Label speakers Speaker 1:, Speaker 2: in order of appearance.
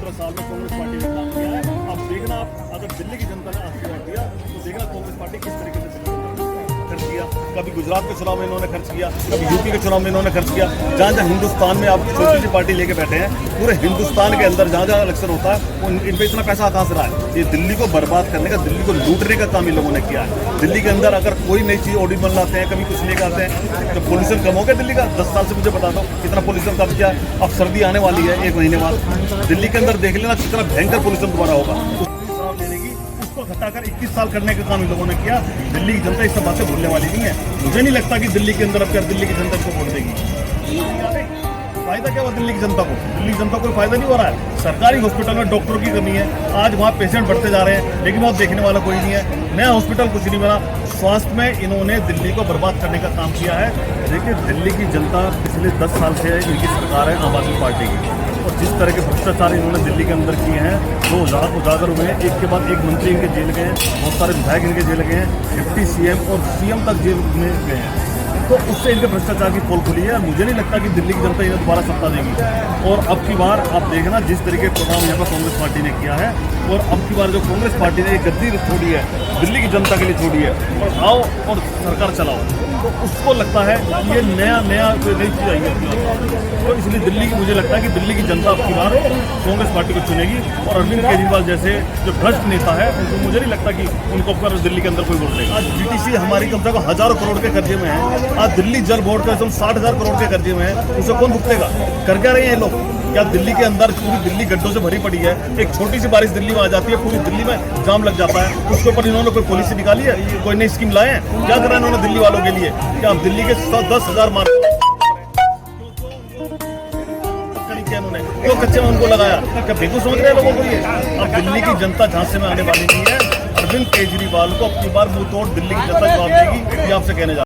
Speaker 1: 17 साल में कांग्रेस पार्टी ने काम किया है। अब देखना, आप अगर दिल्ली की जनता ने आशीर्वाद दिया तो देखना कांग्रेस पार्टी किस तरीके से खर्च किया। कभी गुजरात के चुनाव में इन्होंने खर्च किया, कभी यूपी के चुनाव में इन्होंने खर्च किया। जहाँ जहाँ हिंदुस्तान में आप छोटी सी पार्टी लेके बैठे हैं, पूरे हिंदुस्तान के अंदर जहाँ जहाँ इलेक्शन होता है वो इन पे इतना पैसा कहाँ से रहा है। ये दिल्ली को बर्बाद करने का, दिल्ली को लूटने का काम इन लोगों ने किया है। दिल्ली के अंदर अगर कोई नई चीज़ ऑडिबल लाते हैं, कभी कुछ लेकर आते हैं, तो पोल्यूशन कम हो गया दिल्ली का। 10 साल से मुझे बता दो कितना पोल्यूशन कम किया। अब सर्दी आने वाली है 1 महीने बाद, दिल्ली के अंदर देख लेना कितना भयंकर पोल्यूशन दोबारा होगा। उसको घटाकर 21 साल करने का काम इन लोगों ने किया। दिल्ली की जनता इस सब बातें भूलने वाली नहीं है। मुझे नहीं लगता कि दिल्ली के अंदर अब दिल्ली की जनता को वोट देगी। फायदा क्या हुआ दिल्ली की जनता को? दिल्ली की जनता को कोई फायदा नहीं हो रहा है। सरकारी हॉस्पिटल में डॉक्टरों की कमी है, आज वहाँ पेशेंट बढ़ते जा रहे हैं, लेकिन वहाँ देखने वाला कोई नहीं है। नया हॉस्पिटल कुछ नहीं बना। स्वास्थ्य में इन्होंने दिल्ली को बर्बाद करने का काम किया है। देखिए, दिल्ली की जनता पिछले 10 साल से इनकी सरकार है आम आदमी पार्टी की, और जिस तरह के भ्रष्टाचार इन्होंने दिल्ली के अंदर किए हैं वो उजागर हुए हैं। एक के बाद एक मंत्री इनके जेल गए हैं, बहुत सारे विधायक इनके जेल गए हैं, डिप्टी सीएम और सीएम तक जेल में गए हैं। तो उससे इनके भ्रष्टाचार की पोल खुली है। मुझे नहीं लगता कि दिल्ली की जनता इन्हें दोबारा सत्ता देगी। और अब की बार आप देखना जिस तरीके का प्रोग्राम यहाँ पर कांग्रेस पार्टी ने किया है, और अब की बार जो कांग्रेस पार्टी ने एक गद्दी छोड़ी है दिल्ली की जनता के लिए छोड़ी है, और आओ और सरकार चलाओ, तो उसको लगता है ये नया कोई नई चीज़ आई है। तो इसलिए दिल्ली की, मुझे लगता है कि दिल्ली की जनता अब की बार कांग्रेस पार्टी को चुनेगी। और अरविंद केजरीवाल जैसे जो भ्रष्ट नेता है, उनको मुझे नहीं लगता कि उनको ऊपर दिल्ली के अंदर कोई वोट देगा। आज बीटीसी हमारी कम से कम हजारों करोड़ के कर्जे में है। आज दिल्ली जल बोर्ड का 60,000 करोड़ के कर्जे में है, उसे कौन भुगतेगा? कर क्या रहे हैं लोग? क्या दिल्ली के अंदर पूरी दिल्ली गड्ढों से भरी पड़ी है। एक छोटी सी बारिश दिल्ली में आ जाती है, पूरी दिल्ली में जाम लग जाता है। उसके ऊपर इन्होंने कोई पॉलिसी निकाली है, कोई नई स्कीम लाए हैं? क्या कर रहे हैं इन्होंने दिल्ली वालों के लिए? क्या आप दिल्ली के 10,000 मार्ग उन्होंने क्यों कच्चे में उनको लगाया? क्या बेवकूफ समझ रहे हैं लोगों को ये? अब दिल्ली की जनता झांसे में आने वाली नहीं है। अरविंद केजरीवाल को अपनी बार मुंह तोड़ दिल्ली की जनता जवाब देगी, ये आपसे कहने जा